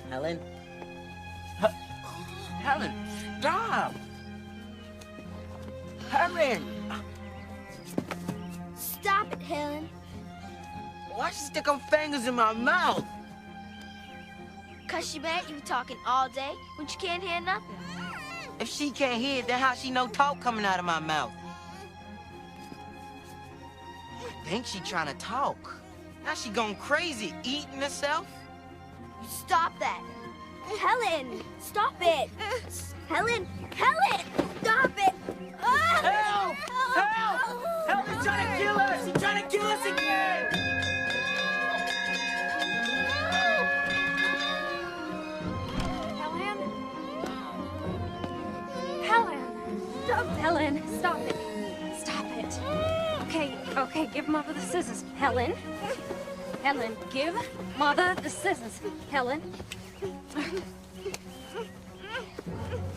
Helen? Helen, stop! Helen! Stop it, Helen. Why'd she stick her fingers in my mouth? 'Cause she mad you talking all day when she can't hear nothing. If she can't hear it, then how she know talk coming out of my mouth? I think she trying to talk. Now she going crazy, eating herself. Stop that. Helen, stop it. Helen, Helen, stop it. Help! Help! Help! She's trying to kill us! She's trying to kill us again! Helen? Helen! Stop, Helen, stop it. Stop it. Okay, give Mother the scissors. Helen? Helen, give Mother the scissors. Helen?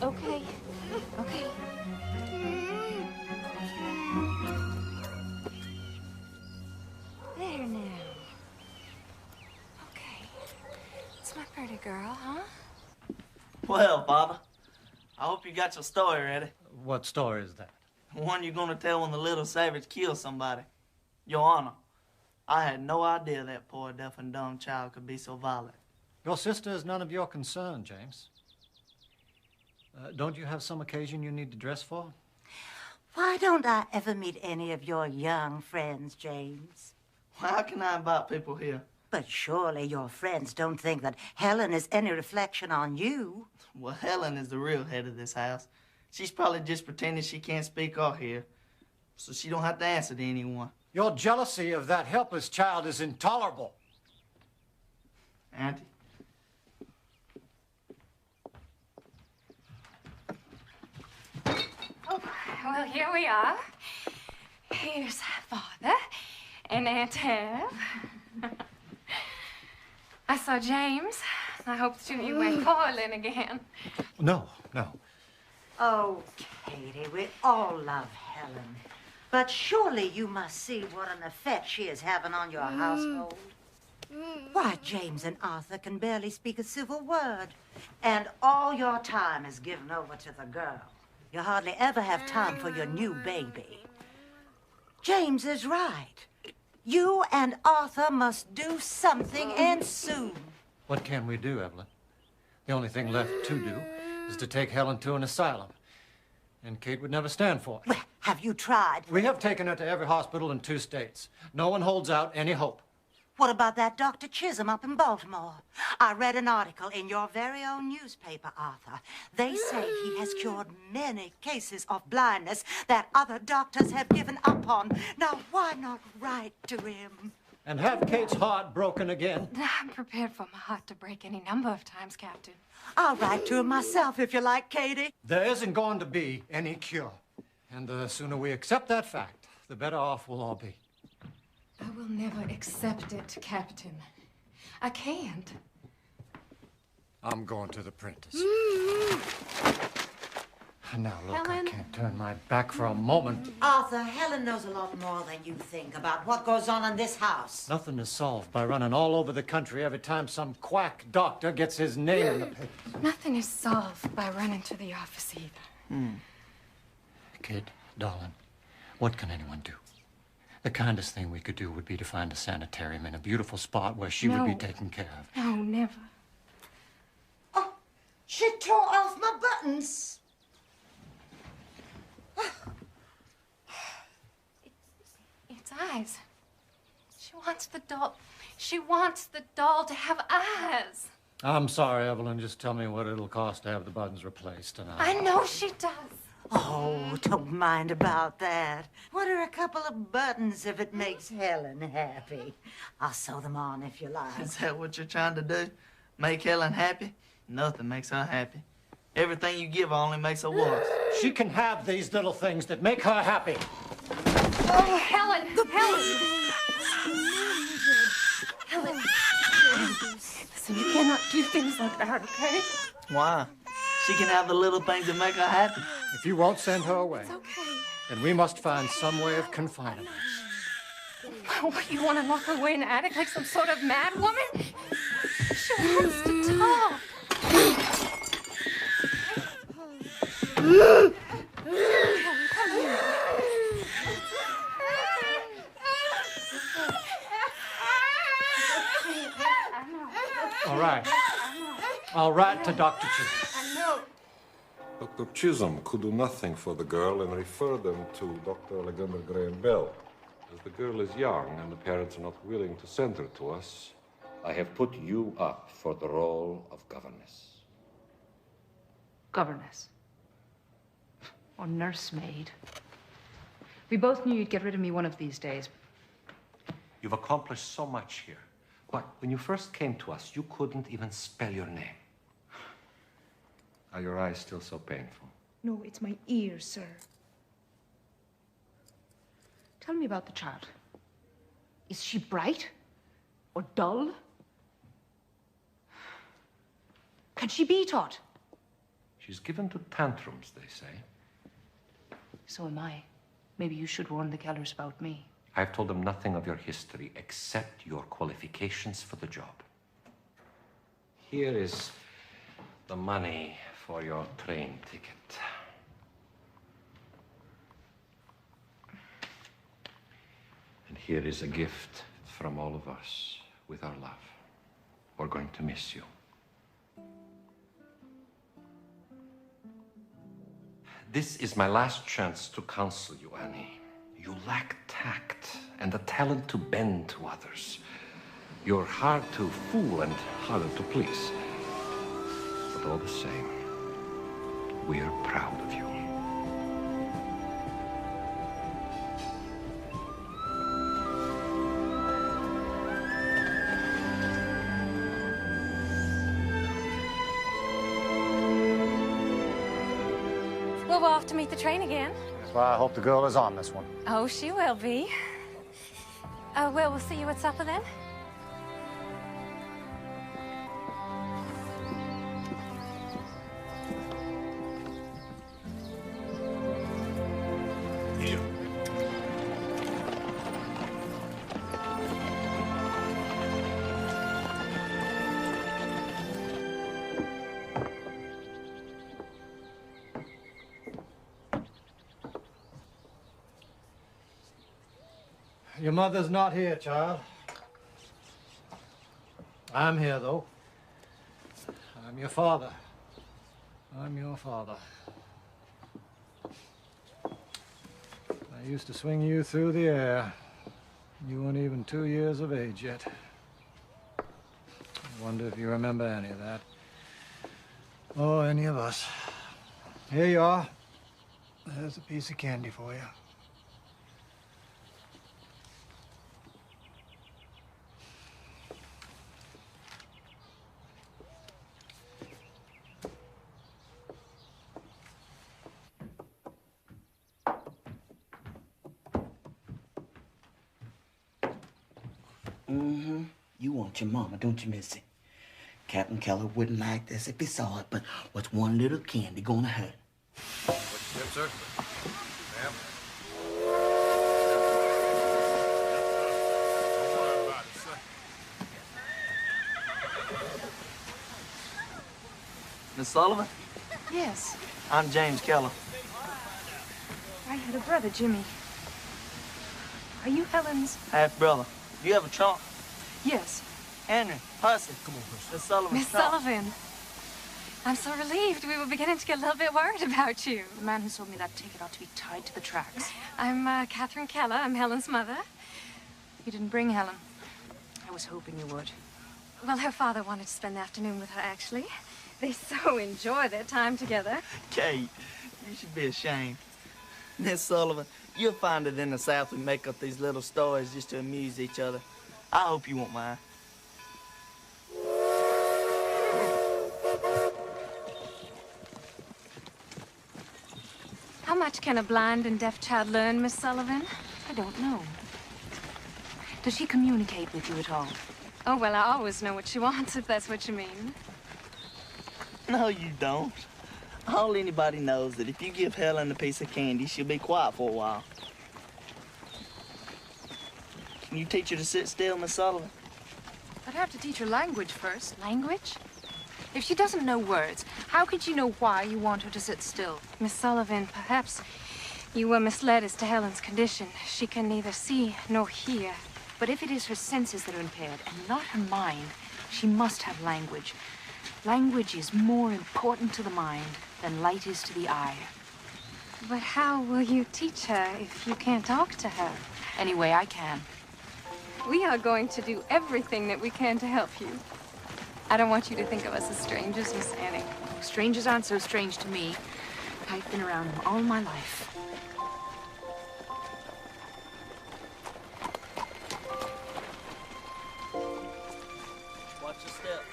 Okay. There now. Okay. It's my pretty girl, huh? Well, Father, I hope you got your story ready. What story is that? The one you're gonna tell when the little savage kills somebody. Your Honor, I had no idea that poor deaf and dumb child could be so violent. Your sister is none of your concern, James. Don't you have some occasion you need to dress for? Why don't I ever meet any of your young friends, James? How can I invite people here? But surely your friends don't think that Helen is any reflection on you. Well, Helen is the real head of this house. She's probably just pretending she can't speak or hear, so she don't have to answer to anyone. Your jealousy of that helpless child is intolerable. Auntie? Oh, well, here we are. Here's Father and Aunt Hev. I saw James. I hope that you went quarreling again. No. Oh, Katie, we all love Helen. But surely you must see what an effect she is having on your household. Why, James and Arthur can barely speak a civil word. And all your time is given over to the girl. You hardly ever have time for your new baby. James is right. You and Arthur must do something, and soon. What can we do, Evelyn? The only thing left to do is to take Helen to an asylum. And Kate would never stand for it. Well, have you tried? We have taken her to every hospital in 2 states. No one holds out any hope. What about that Dr. Chisholm up in Baltimore? I read an article in your very own newspaper, Arthur. They say he has cured many cases of blindness that other doctors have given up on. Now, why not write to him? And have Kate's heart broken again. I'm prepared for my heart to break any number of times, Captain. I'll write to him myself if you like, Katie. There isn't going to be any cure. And the sooner we accept that fact, the better off we'll all be. I will never accept it, Captain. I can't. I'm going to the Prentice. Now, look, Helen. I can't turn my back for a moment. Arthur, Helen knows a lot more than you think about what goes on in this house. Nothing is solved by running all over the country every time some quack doctor gets his name in the papers. Nothing is solved by running to the office either. Kid, darling, what can anyone do? The kindest thing we could do would be to find a sanitarium in a beautiful spot where she would be taken care of. No, never. Oh, she tore off my buttons. It's eyes. She wants the doll. She wants the doll to have eyes. I'm sorry, Evelyn. Just tell me what it'll cost to have the buttons replaced. And I know she does. Oh, don't mind about that. What are a couple of buttons if it makes Helen happy? I'll sew them on if you like. Is that what you're trying to do? Make Helen happy? Nothing makes her happy. Everything you give her only makes her worse. She can have these little things that make her happy. Oh, Helen! Helen! Listen, you cannot do things like that, okay? Why? She can have the little things that make her happy. If you won't send her away, It's okay. then we must find some way of confining her. What, you want to lock her away in the attic like some sort of mad woman? She wants to talk. All right. I'll write to Dr. Chisholm. Dr. Chisholm could do nothing for the girl and refer them to Dr. Alexander Graham Bell. As the girl is young and the parents are not willing to send her to us, I have put you up for the role of governess. Governess. Or nursemaid. We both knew you'd get rid of me one of these days. You've accomplished so much here. But when you first came to us, you couldn't even spell your name. Are your eyes still so painful? No, it's my ears, sir. Tell me about the child. Is she bright? Or dull? Can she be taught? She's given to tantrums, they say. So am I. Maybe you should warn the Kellers about me. I've told them nothing of your history except your qualifications for the job. Here is the money for your train ticket. And here is a gift from all of us with our love. We're going to miss you. This is my last chance to counsel you, Annie. You lack tact and the talent to bend to others. You're hard to fool and harder to please. But all the same, we're proud of you. Well, we're off to meet the train again. That's why I hope the girl is on this one. Oh, she will be. Well, we'll see you at supper then. Here. Your mother's not here, child. I'm here, though. I'm your father. I'm your father. I used to swing you through the air. You weren't even 2 years of age yet. I wonder if you remember any of that. Or any of us. Here you are. There's a piece of candy for you. You want your mama, don't you, Missy? Captain Keller wouldn't like this if he saw it, but what's one little candy gonna hurt? What's that, sir? Ma'am? Don't worry about it, sir. Miss Sullivan, Yes. I'm James Keller. I had a brother, Jimmy. Are you Helen's? Half-brother. Do you have a trunk? Yes. Henry, Percy. Come on, Percy. Miss Sullivan. Miss Sullivan. I'm so relieved. We were beginning to get a little bit worried about you. The man who sold me that ticket ought to be tied to the tracks. I'm Catherine Keller. I'm Helen's mother. You didn't bring Helen. I was hoping you would. Well, her father wanted to spend the afternoon with her, actually. They so enjoy their time together. Kate, you should be ashamed. Miss Sullivan, you'll find that in the South we make up these little stories just to amuse each other. I hope you won't mind. How much can a blind and deaf child learn, Miss Sullivan? I don't know. Does she communicate with you at all? Oh, well, I always know what she wants, if that's what you mean. No, you don't. All anybody knows that if you give Helen a piece of candy, she'll be quiet for a while. Can you teach her to sit still, Miss Sullivan? I'd have to teach her language first. Language? If she doesn't know words, how could she know why you want her to sit still? Miss Sullivan, perhaps you were misled as to Helen's condition. She can neither see nor hear. But if it is her senses that are impaired, and not her mind, she must have language. Language is more important to the mind than light is to the eye. But how will you teach her if you can't talk to her? Any way I can. We are going to do everything that we can to help you. I don't want you to think of us as strangers, Miss Annie. Strangers aren't so strange to me. I've been around them all my life. Watch your step.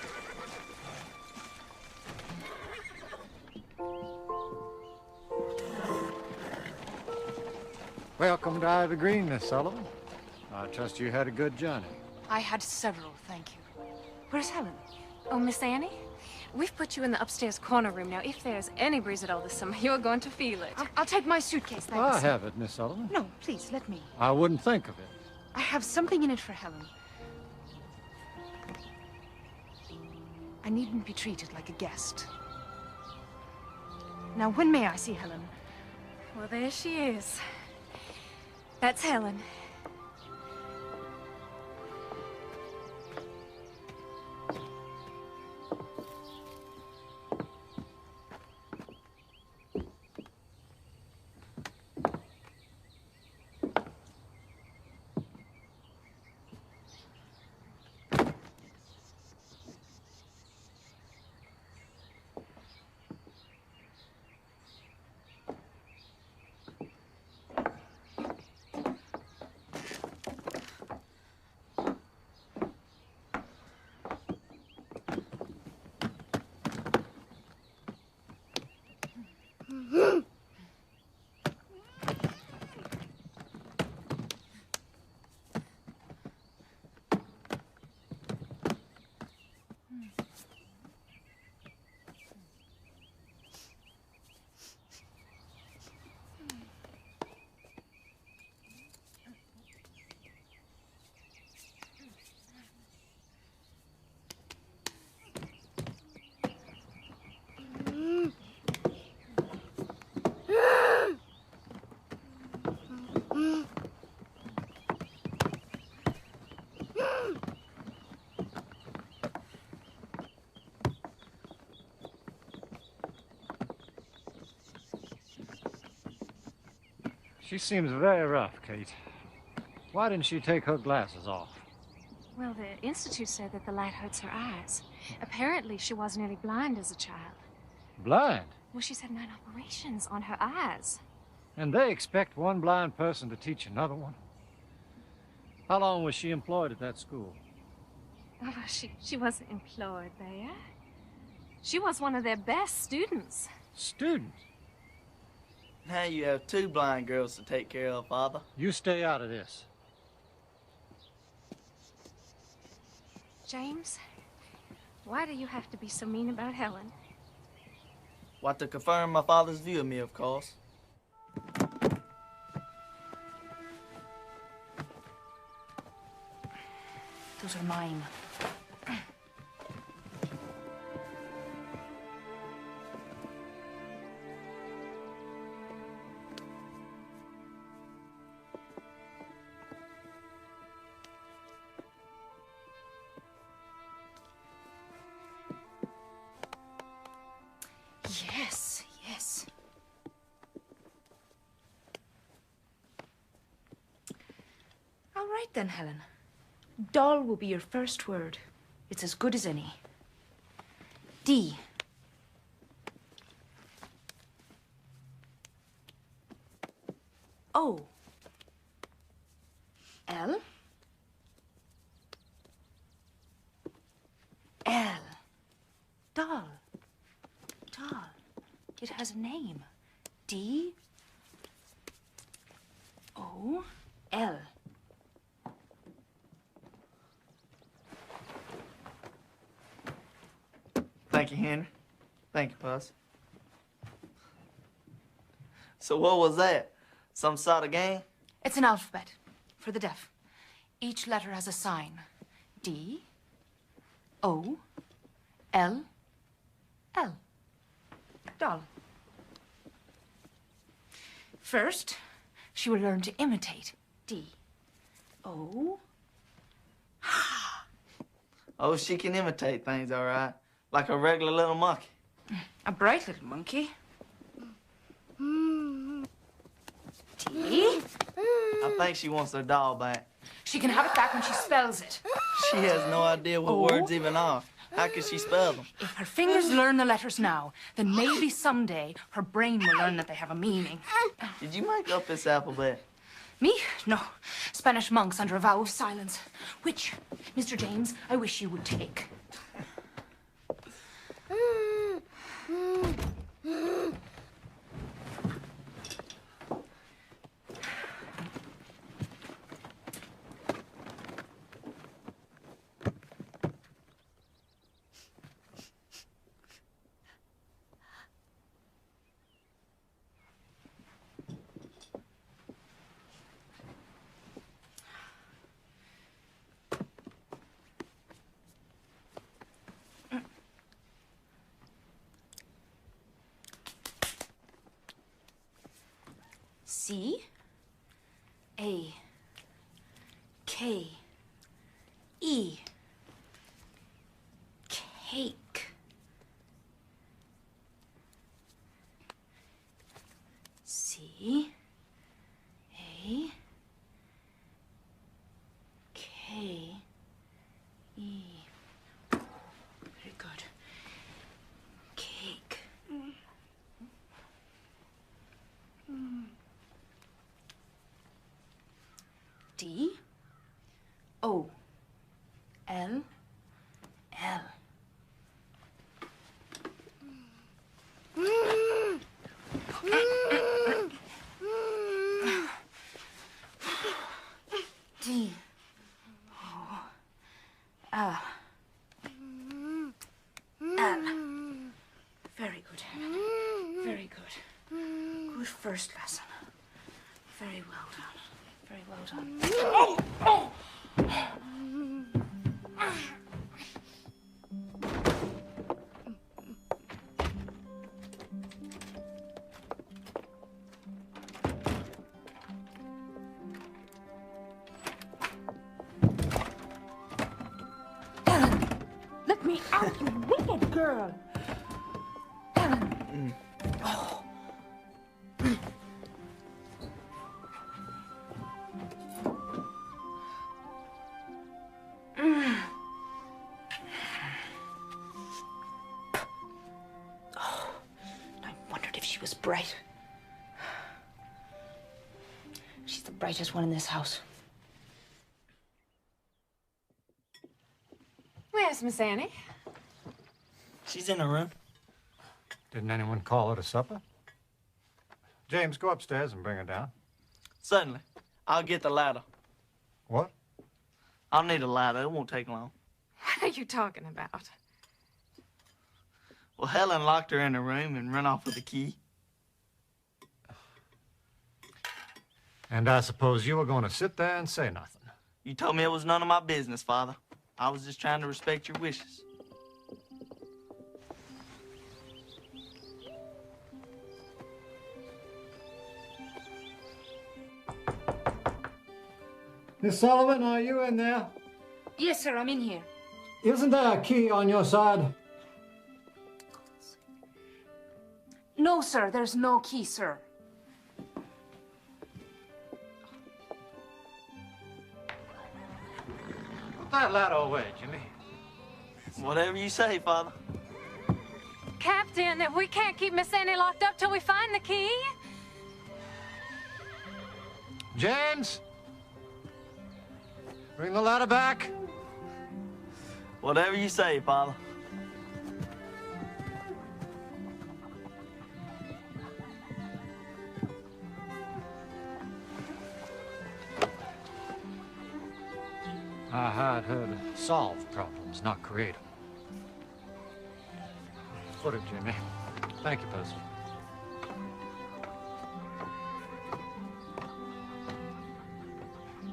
Welcome to Ivy Green, Miss Sullivan. I trust you had a good journey. I had several, thank you. Where's Helen? Oh, Miss Annie, we've put you in the upstairs corner room. Now, if there's any breeze at all this summer, you're going to feel it. I'll take my suitcase, thanks. I have it, Miss Sullivan. No, please, let me. I wouldn't think of it. I have something in it for Helen. I needn't be treated like a guest. Now, when may I see Helen? Well, there she is. That's Helen. She seems very rough, Kate. Why didn't she take her glasses off? Well, the Institute said that the light hurts her eyes. Apparently, she was nearly blind as a child. Blind? Well, she's had 9 operations on her eyes. And they expect one blind person to teach another one? How long was she employed at that school? Oh, she wasn't employed there. She was one of their best students. Students? Now you have 2 blind girls to take care of, Father. You stay out of this. James, why do you have to be so mean about Helen? What, to confirm my father's view of me, of course. Those are mine. Yes, yes. All right then, Helen. Doll will be your first word. It's as good as any. D. O. L. L. Doll. Doll. It has a name. D. O. L. Thank you, Henry. Thank you, Puss. So what was that? Some sort of game? It's an alphabet for the deaf. Each letter has a sign. D, O, L, L. Doll. First, she will learn to imitate. D, O. Oh, she can imitate things, all right. Like a regular little monkey. A bright little monkey. D. I think she wants her doll back. She can have it back when she spells it. She has no idea what words even are. How can she spell them? If her fingers learn the letters now, then maybe someday her brain will learn that they have a meaning. Did you make up this alphabet? Me? No. Spanish monks under a vow of silence. Which, Mr. James, I wish you would take. C, A, K, E, cake. C, A, K, E. Very good. Cake. D, O, L, L. D, O, L, L. Very good. Very good. Good first lesson. Very well done. Very well done. Oh! Oh! Ellen, let me out, you wicked girl. Ellen. Oh. Bright. She's the brightest one in this house. Where's Miss Annie? She's in her room. Didn't anyone call her to supper? James, go upstairs and bring her down. Certainly. I'll get the ladder. What? I'll need a ladder. It won't take long. What are you talking about? Well, Helen locked her in her room and ran off with the key. And I suppose you were going to sit there and say nothing. You told me it was none of my business, Father. I was just trying to respect your wishes. Miss Sullivan, are you in there? Yes, sir, I'm in here. Isn't there a key on your side? No, sir, there's no key, sir. Put that ladder away, Jimmy. Whatever you say, Father. Captain, we can't keep Miss Annie locked up till we find the key. James? Bring the ladder back. Whatever you say, Father. I hired her to solve problems, not create them. Put it, Jimmy. Thank you, Percy.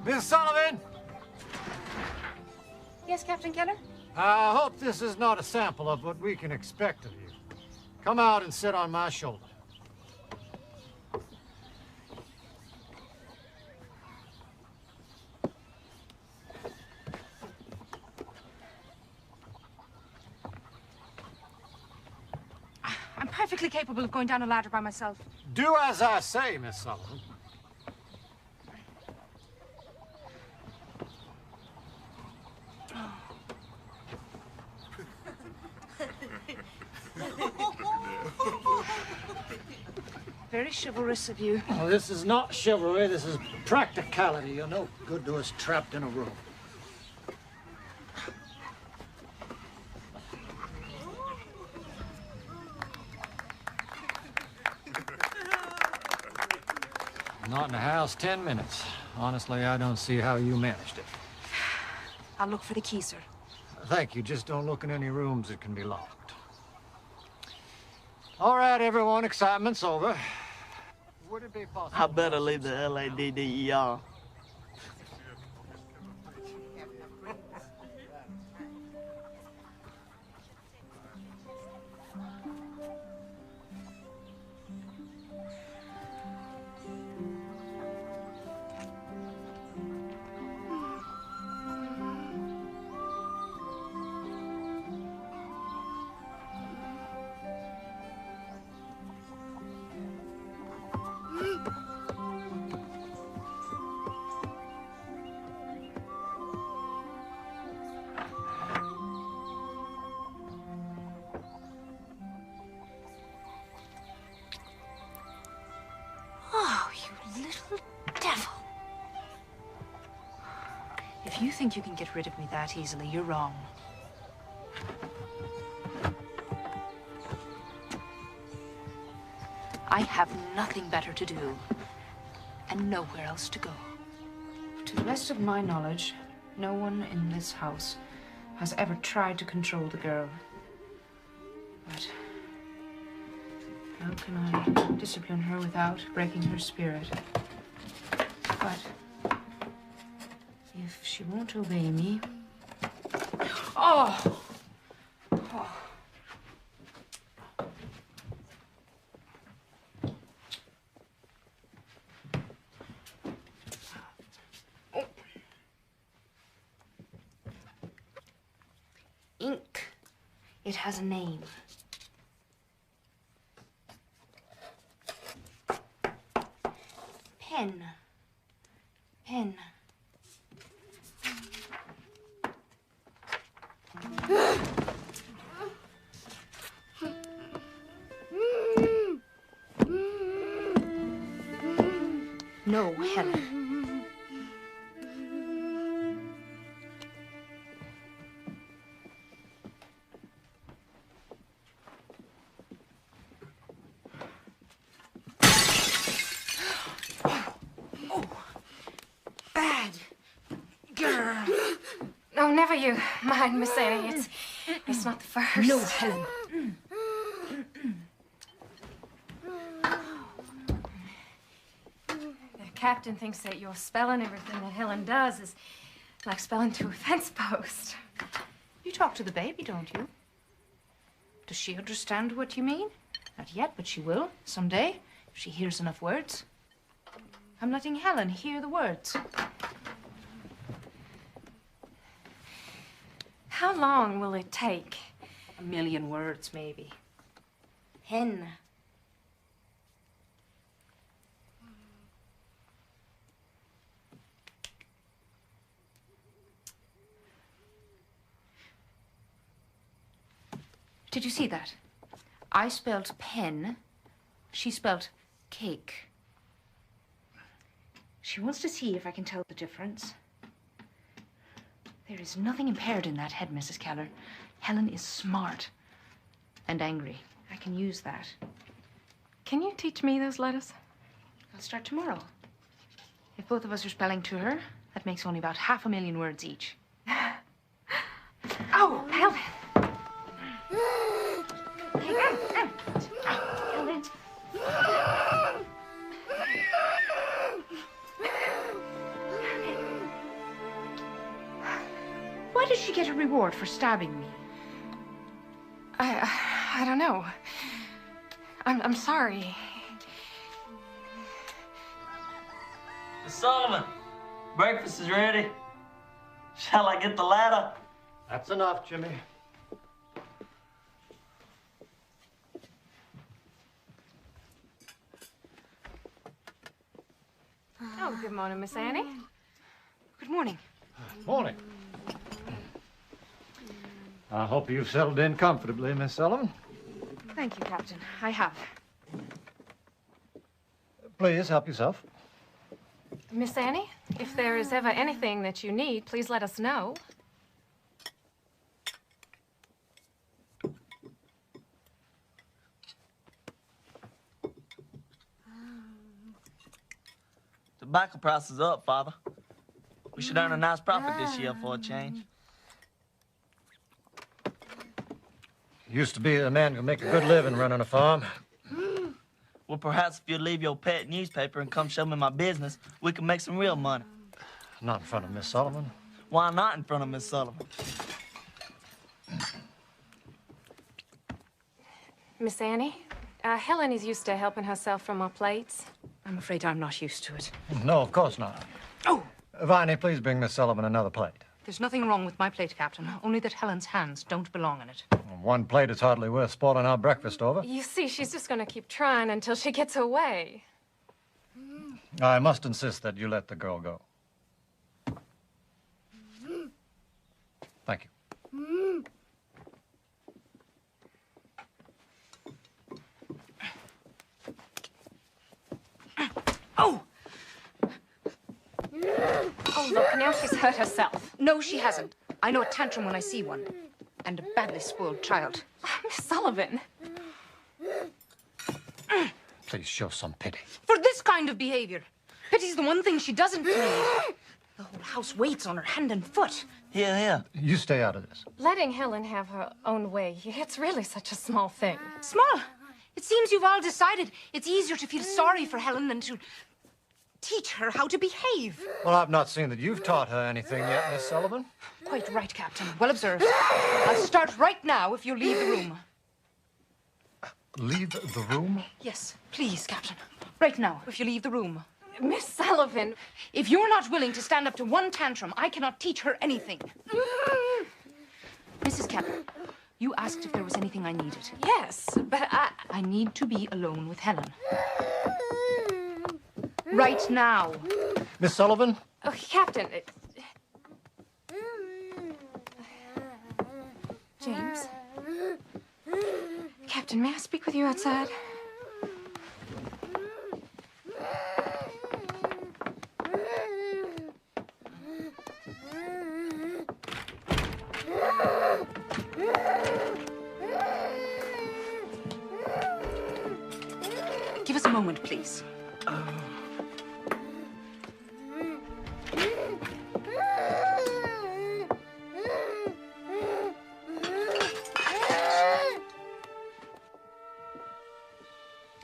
Miss Sullivan! Yes, Captain Keller? I hope this is not a sample of what we can expect of you. Come out and sit on my shoulder. I'm perfectly capable of going down a ladder by myself. Do as I say, Miss Sullivan. Very chivalrous of you. Oh, this is not chivalry, this is practicality. You're no good to us trapped in a room. Not in the house 10 minutes. Honestly, I don't see how you managed it. I'll look for the key, sir. Thank you. Just don't look in any rooms that can be locked. All right, everyone. Excitement's over. Would it be possible? I better leave the LADDER. Oh, you little devil. If you think you can get rid of me that easily, you're wrong. I have nothing better to do, and nowhere else to go. To the best of my knowledge, no one in this house has ever tried to control the girl. But how can I discipline her without breaking her spirit? But if she won't obey me... Oh! Oh. Ink. It has a name. Pen. Pen. No, Helen. Bad girl. Oh, never you mind, Miss Annie. It's not the first. No, Helen. The captain thinks that your spelling everything that Helen does is like spelling to a fence post. You talk to the baby, don't you? Does she understand what you mean? Not yet, but she will someday if she hears enough words. I'm letting Helen hear the words. How long will it take? 1,000,000 words, maybe. Hen. Did you see that? I spelled pen. She spelled cake. She wants to see if I can tell the difference. There is nothing impaired in that head, Mrs. Keller. Helen is smart and angry. I can use that. Can you teach me those letters? I'll start tomorrow. If both of us are spelling to her, that makes only about 500,000 words each. Oh, Helen! Helen. Why did she get a reward for stabbing me? I don't know. I'm sorry. Miss Sullivan, breakfast is ready. Shall I get the ladder? That's enough, Jimmy. Oh, good morning, Miss Annie. Good morning. Morning. I hope you've settled in comfortably, Miss Sullivan. Thank you, Captain. I have. Please help yourself. Miss Annie, if there is ever anything that you need, please let us know. Tobacco price is up, Father. We should earn a nice profit this year for a change. Used to be a man who make a good living running a farm. Well, perhaps if you leave your pet newspaper and come show me my business, we can make some real money. Not in front of Miss Sullivan. Why not in front of Miss Sullivan? Miss Annie, Helen is used to helping herself from our plates. I'm afraid I'm not used to it. No, of course not. Oh! Viney, please bring Miss Sullivan another plate. There's nothing wrong with my plate, Captain. Only that Helen's hands don't belong in it. One plate is hardly worth spoiling our breakfast over. You see, she's just going to keep trying until she gets her way. I must insist that you let the girl go. Thank you. Oh! Oh, look, now she's hurt herself. No, she hasn't. I know a tantrum when I see one. And a badly spoiled child. Miss Sullivan. Please show some pity. For this kind of behavior. Pity's the one thing she doesn't need. The whole house waits on her hand and foot. Here. You stay out of this. Letting Helen have her own way, it's really such a small thing. Small? It seems you've all decided it's easier to feel sorry for Helen than to teach her how to behave. Well, I've not seen that you've taught her anything yet, Miss Sullivan. Quite right, Captain. Well observed. I'll start right now if you'll leave the room. Leave the room? Yes, please, Captain. Right now, if you leave the room. Miss Sullivan. If you're not willing to stand up to one tantrum, I cannot teach her anything. Mrs. Keller, you asked if there was anything I needed. Yes, but I need to be alone with Helen. Right now. Miss Sullivan? Oh, Captain. James? Captain, may I speak with you outside? Give us a moment, please.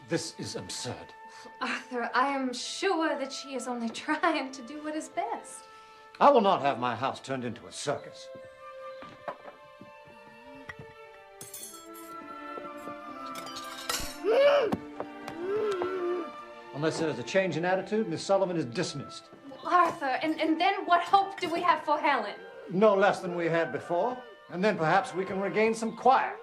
This is absurd. Arthur, I am sure that she is only trying to do what is best. I will not have my house turned into a circus. Unless there's a change in attitude, Miss Sullivan is dismissed. Arthur, and then what hope do we have for Helen? No less than we had before. And then perhaps we can regain some quiet.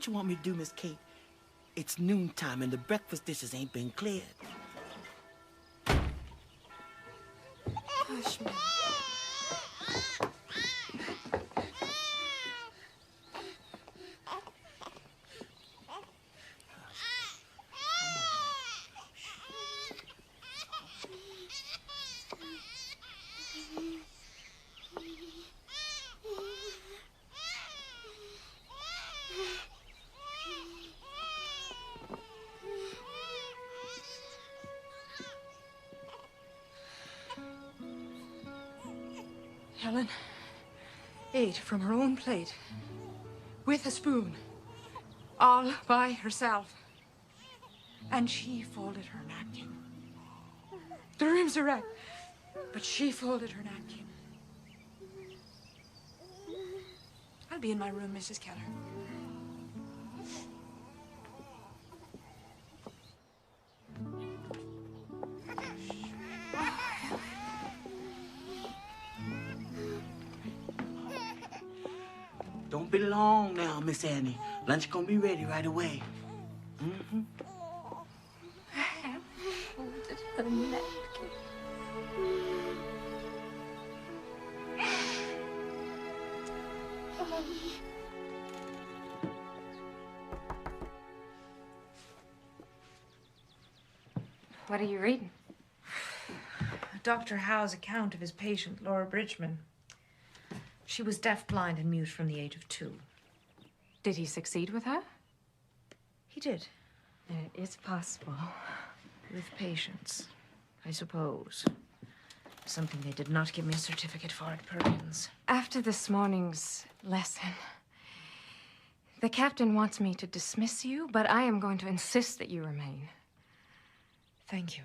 what you want me to do, Miss Kate? It's noontime and the breakfast dishes ain't been cleared. Hush, man. Helen ate from her own plate, with a spoon, all by herself. And she folded her napkin. The rims are red, but she folded her napkin. I'll be in my room, Mrs. Keller. Don't be long now, Miss Annie. Lunch gonna be ready right away. Mm-hmm. I folded her napkin. What are you reading? Dr. Howe's account of his patient, Laura Bridgman. She was deaf, blind, and mute from the age of 2. Did he succeed with her? He did. It is possible. With patience, I suppose. Something they did not give me a certificate for at Perkins. After this morning's lesson, the captain wants me to dismiss you, but I am going to insist that you remain. Thank you.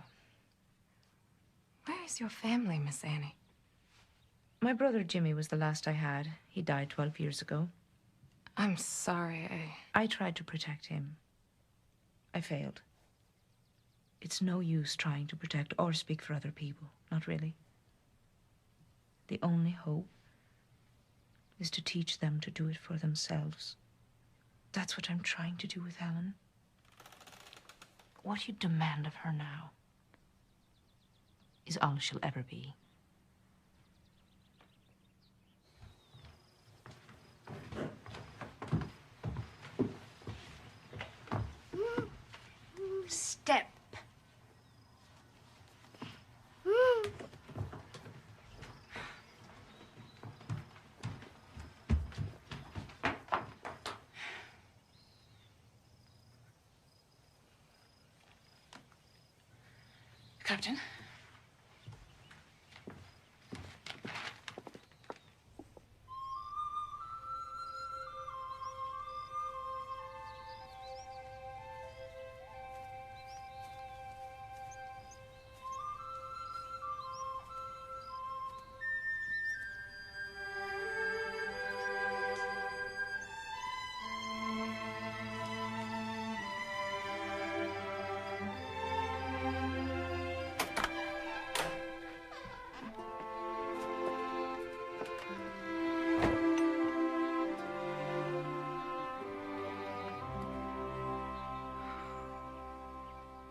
Where is your family, Miss Annie? My brother Jimmy was the last I had. He died 12 years ago. I'm sorry. I tried to protect him. I failed. It's no use trying to protect or speak for other people. Not really. The only hope is to teach them to do it for themselves. That's what I'm trying to do with Helen. What you demand of her now is all she'll ever be. Step. Captain?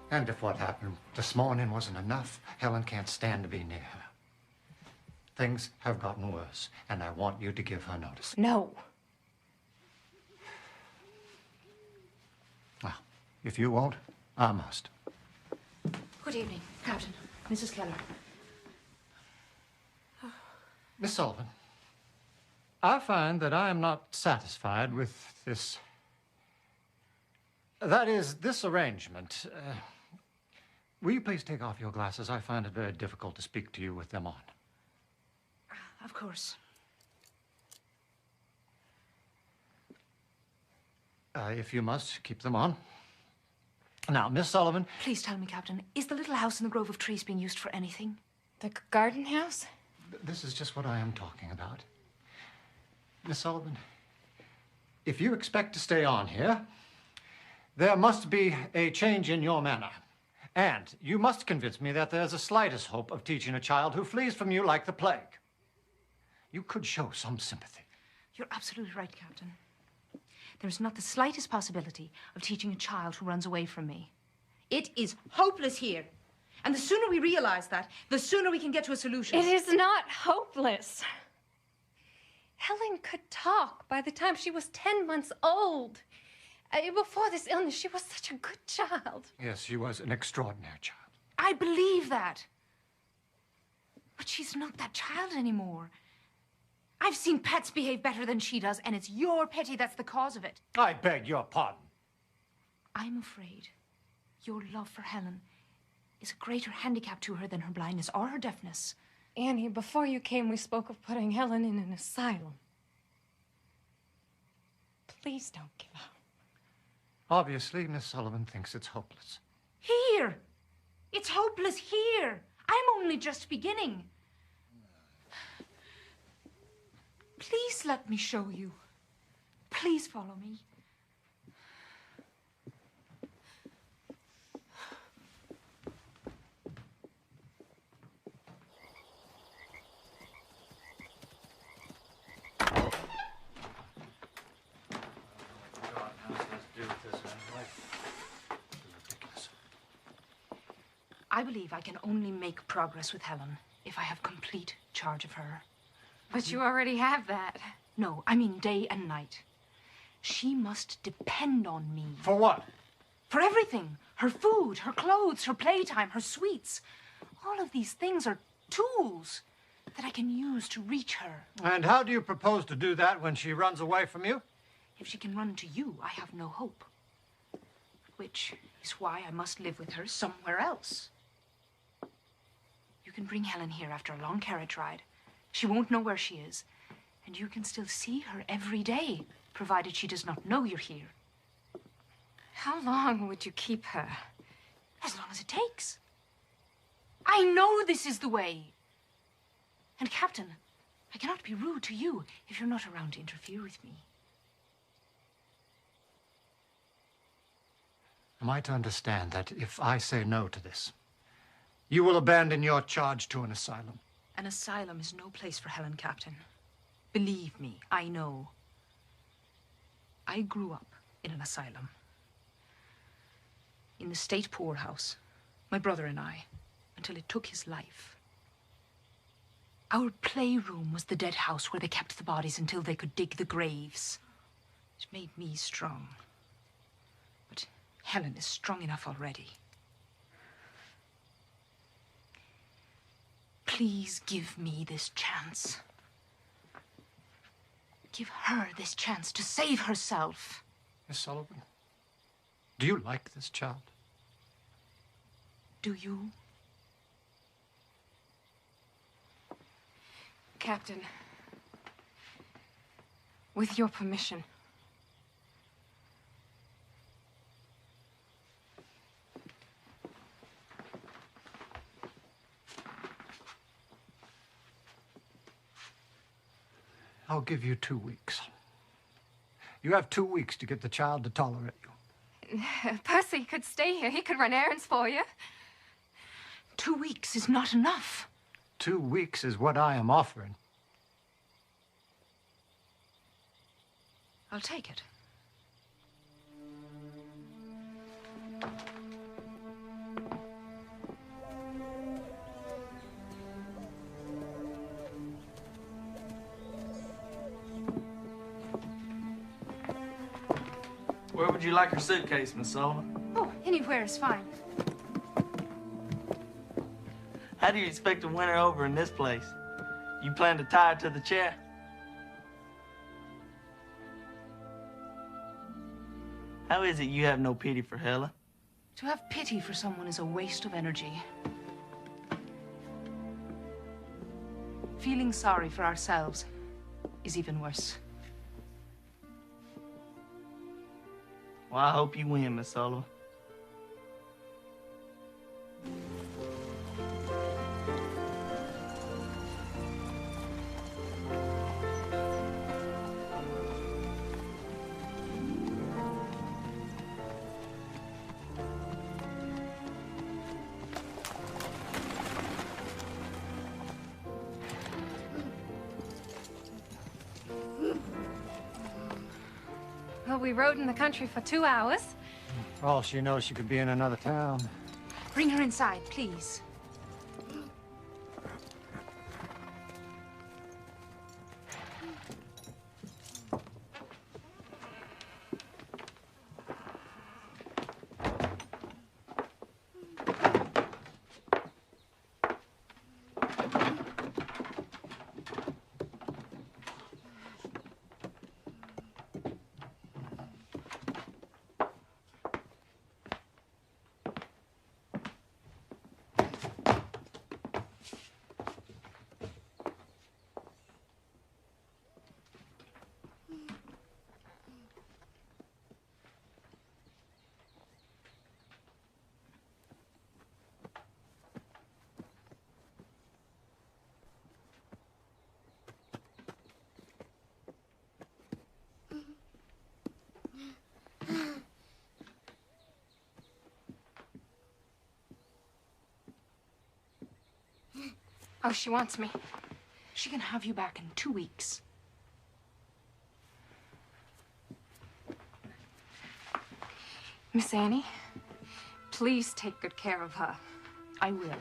And if what happened this morning wasn't enough, Helen can't stand to be near her. Things have gotten worse, and I want you to give her notice. No. Well, if you won't, I must. Good evening, Captain. Mrs. Keller. Miss Sullivan, I find that I am not satisfied with this... That is, this arrangement. Will you please take off your glasses? I find it very difficult to speak to you with them on. Of course. If you must, keep them on. Now, Miss Sullivan... Please tell me, Captain, is the little house in the grove of trees being used for anything? The garden house? This is just what I am talking about. Miss Sullivan, if you expect to stay on here, there must be a change in your manner. And you must convince me that there's the slightest hope of teaching a child who flees from you like the plague. You could show some sympathy. You're absolutely right, Captain. there is not the slightest possibility of teaching a child who runs away from me. It is hopeless here. And the sooner we realize that, the sooner we can get to a solution. It is not hopeless. Helen could talk by the time she was 10 months old. Before this illness, she was such a good child. Yes, she was an extraordinary child. I believe that. But she's not that child anymore. I've seen pets behave better than she does, and it's your pity that's the cause of it. I beg your pardon. I'm afraid your love for Helen is a greater handicap to her than her blindness or her deafness. Annie, before you came, we spoke of putting Helen in an asylum. Please don't give up. Obviously, Miss Sullivan thinks it's hopeless. Here! It's hopeless here! I'm only just beginning. Please let me show you. Please follow me. I believe I can only make progress with Helen if I have complete charge of her. But you already have that. No, I mean day and night. She must depend on me. For what? For everything. Her food, her clothes, her playtime, her sweets. All of these things are tools that I can use to reach her. And how do you propose to do that when she runs away from you? If she can run to you, I have no hope. Which is why I must live with her somewhere else. You can bring Helen here after a long carriage ride. She won't know where she is. And you can still see her every day, provided she does not know you're here. How long would you keep her? As long as it takes. I know this is the way. And, Captain, I cannot be rude to you if you're not around to interfere with me. Am I to understand that if I say no to this, you will abandon your charge to an asylum? An asylum is no place for Helen, Captain. Believe me, I know. I grew up in an asylum. In the state poorhouse, my brother and I, until it took his life. Our playroom was the dead house where they kept the bodies until they could dig the graves. It made me strong. But Helen is strong enough already. Please give me this chance. Give her this chance to save herself. Miss Sullivan, do you like this child? Do you? Captain, with your permission. I'll give you 2 weeks. You have 2 weeks to get the child to tolerate you. Percy could stay here. He could run errands for you. 2 weeks is not enough. 2 weeks is what I am offering. I'll take it. Where would you like your suitcase, Miss Sullivan? Oh, anywhere is fine. How do you expect to win her over in this place? You plan to tie her to the chair? How is it you have no pity for Helen? To have pity for someone is a waste of energy. Feeling sorry for ourselves is even worse. Well, I hope you win, Miss Sullivan. Well, we rode in the country for 2 hours. For all she knows, she could be in another town. Bring her inside, please. Oh, she wants me. She can have you back in 2 weeks. Miss Annie, please take good care of her. I will.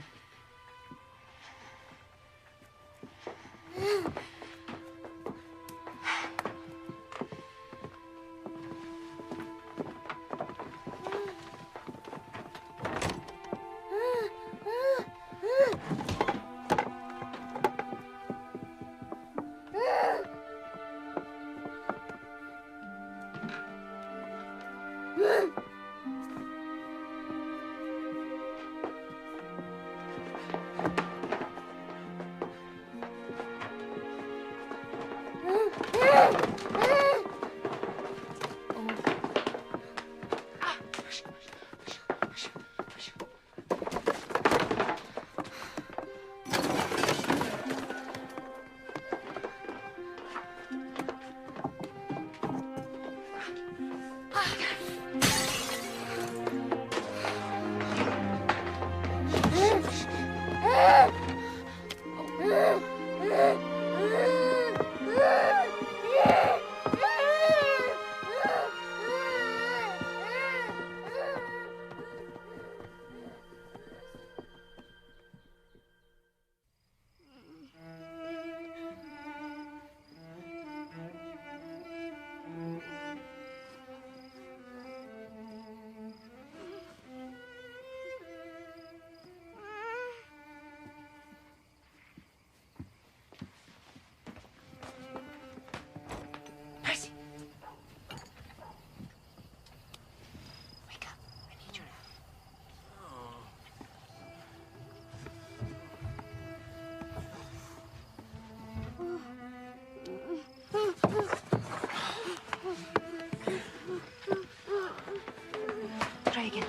Try again.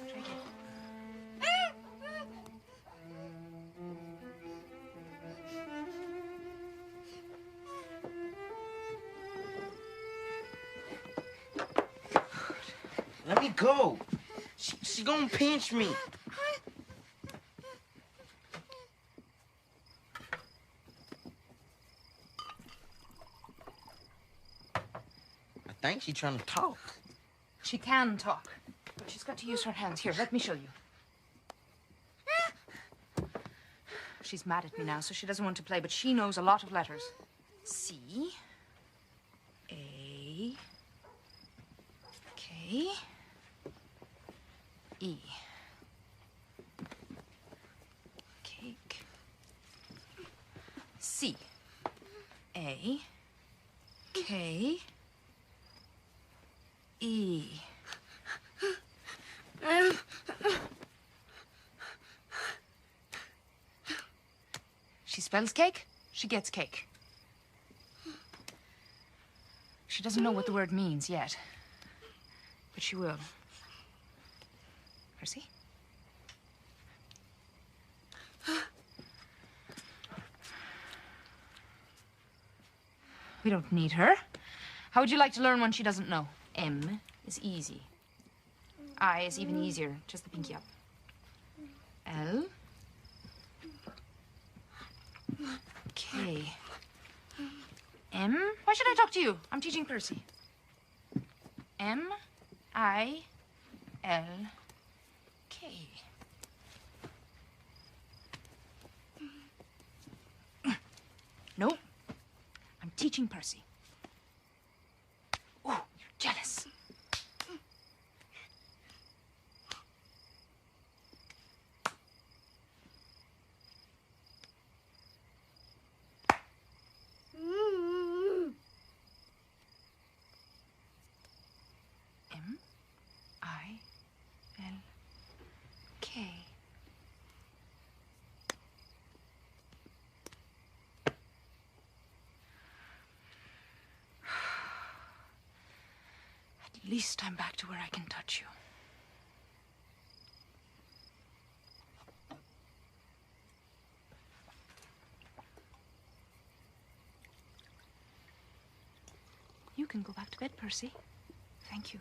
Try again. Let me go. She gonna pinch me. I think she's trying to talk. She can talk, but she's got to use her hands. Here, let me show you. She's mad at me now, so she doesn't want to play, but she knows a lot of letters. C, A, K, E. Cake. C, A, K, E. She spells cake, she gets cake. She doesn't know what the word means yet, but she will. Percy? We don't need her. How would you like to learn one she doesn't know? M is easy. I is even easier, just the pinky up. L. K. M. Why should I talk to you? I'm teaching Percy. M-I-L-K. Nope. I'm teaching Percy. Oh, you're jealous. M-I-L-K. At least I'm back to where I can touch you. You can go back to bed, Percy. Thank you.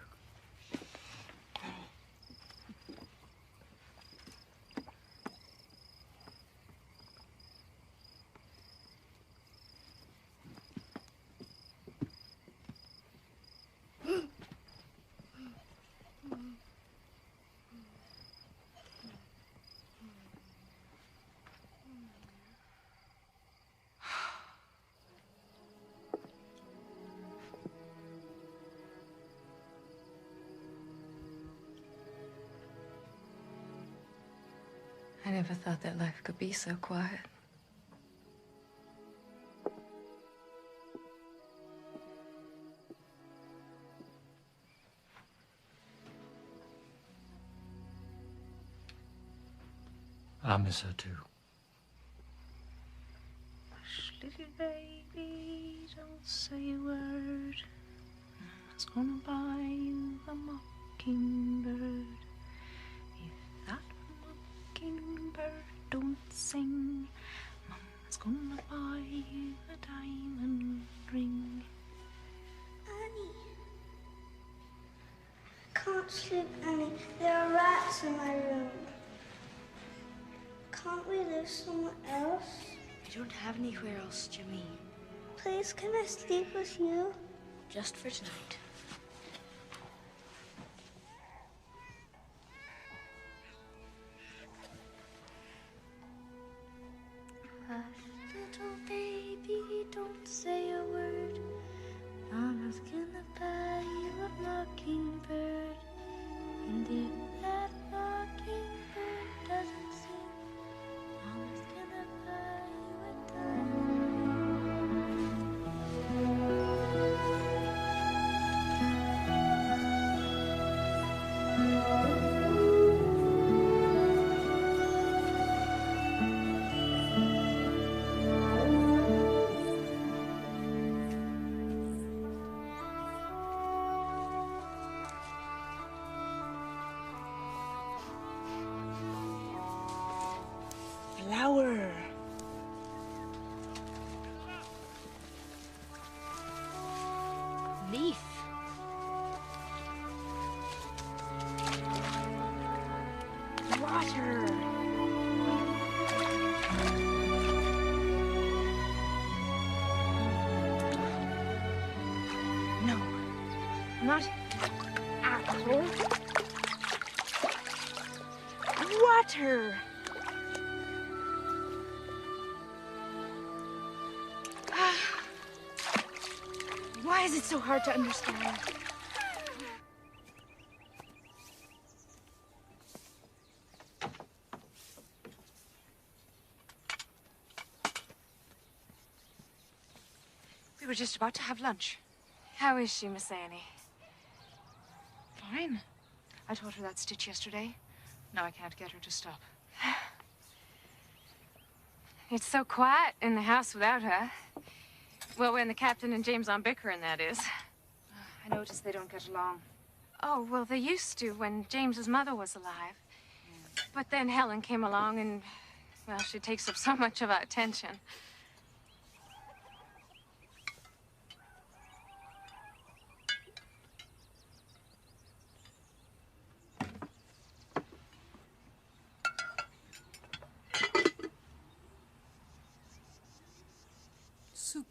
I never thought that life could be so quiet. I miss her too. Hush, little baby, don't say a word. Mama's gonna buy you a mockingbird. If that mockingbird don't sing, Mama's gonna buy you a diamond ring. Annie. I can't sleep, Annie. There are rats in my room. Can't we live somewhere else? We don't have anywhere else, Jimmy. Please, can I sleep with you? Just for tonight. Hush, little baby, don't say a word. Mama's gonna buy you a mockingbird. And if that mockingbird doesn't sing, Mama's gonna buy you a diamond. Flower. Leaf. Water. No, not apple. Water. Why is it so hard to understand? We were just about to have lunch. How is she, Miss Annie? Fine. I taught her that stitch yesterday. Now I can't get her to stop. It's so quiet in the house without her. Well, when the captain and James aren't bickering, that is. I notice they don't get along. Oh, well, they used to when James's mother was alive. But then Helen came along and, well, she takes up so much of our attention. Soup.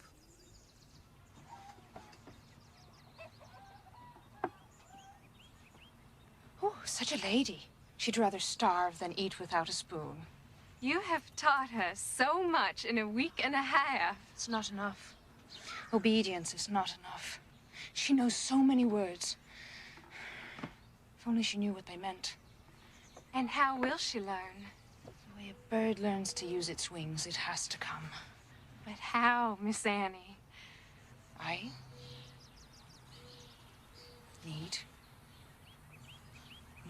Such a lady. She'd rather starve than eat without a spoon. You have taught her so much in a week and a half. It's not enough. Obedience is not enough. She knows so many words. If only she knew what they meant. And how will she learn? The way a bird learns to use its wings, it has to come. But how, Miss Annie? I need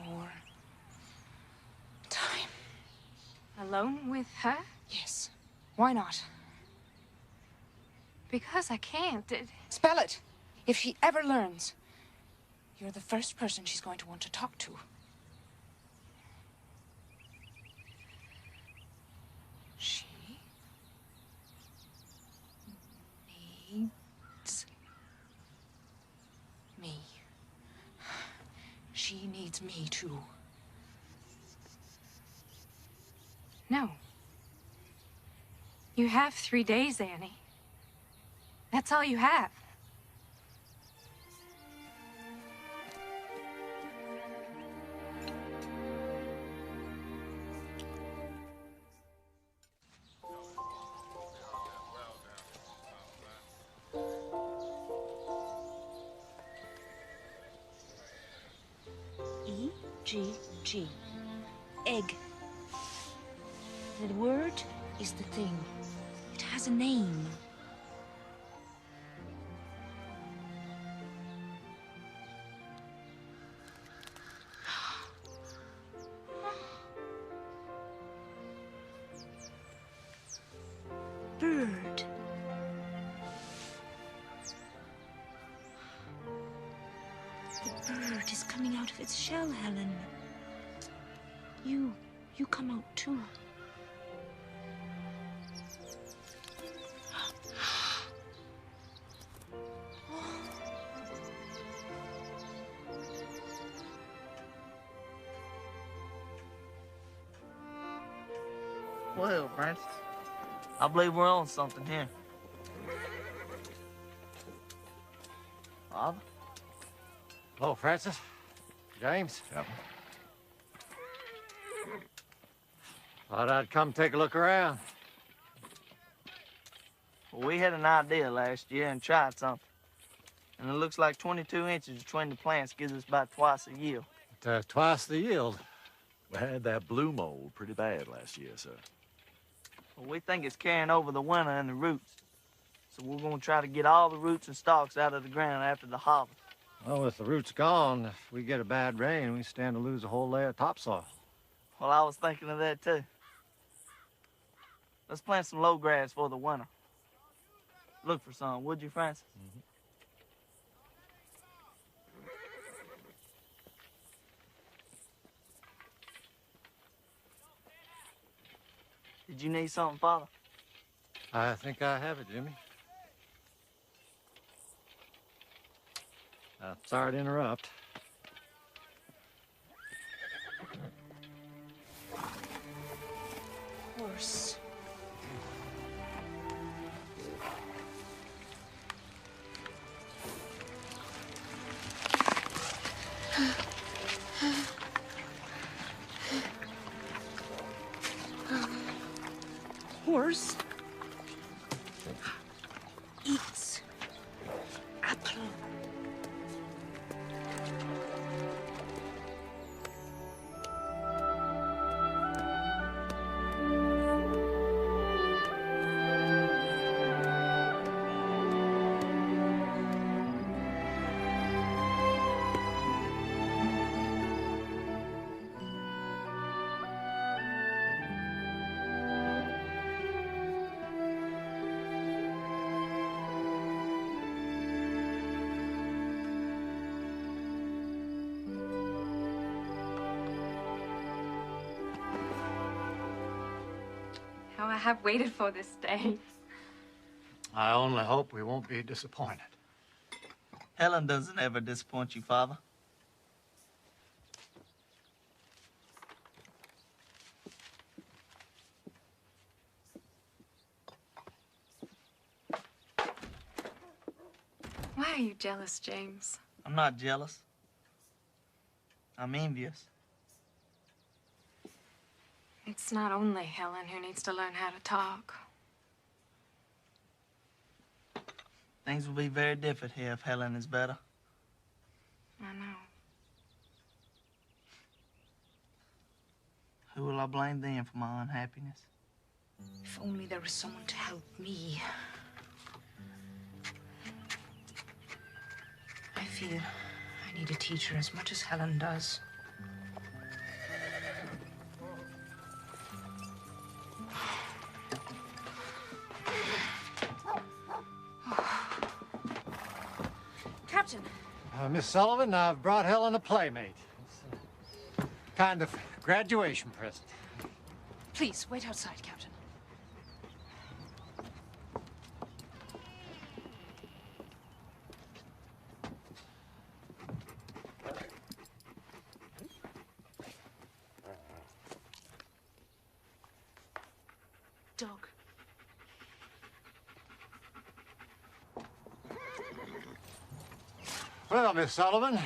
more time. Alone with her? Yes. Why not? Because I can't. Spell it. If she ever learns, you're the first person she's going to want to talk to. She needs me. She needs me too. No. You have 3 days, Annie. That's all you have. E-G-G. Egg. The word is the thing. It has a name. Bird. The bird is coming out of its shell, Helen. You come out too. Well, Francis, I believe we're on something here. Father? Hello, Francis. James? Yep. Thought I'd come take a look around. Well, we had an idea last year and tried something. And it looks like 22 inches between the plants gives us about twice the yield. Twice the yield. We had that blue mold pretty bad last year, sir. Well, we think it's carrying over the winter and the roots. So we're going to try to get all the roots and stalks out of the ground after the harvest. Well, with the roots gone, if we get a bad rain, we stand to lose a whole layer of topsoil. Well, I was thinking of that, too. Let's plant some low grass for the winter. Look for some, would you, Francis? Mm-hmm. Did you need something, Father? I think I have it, Jimmy. Sorry to interrupt. Horse. Horse eats apple. How I have waited for this day. I only hope we won't be disappointed. Helen doesn't ever disappoint you, Father. Why are you jealous, James? I'm not jealous. I'm envious. It's not only Helen who needs to learn how to talk. Things will be very different here if Helen is better. I know. Who will I blame then for my unhappiness? If only there was someone to help me. I feel I need a teacher as much as Helen does. Captain. Miss Sullivan, I've brought Helen a playmate. It's a kind of graduation present. Please, wait outside, Captain. Dog. Well, Miss Sullivan,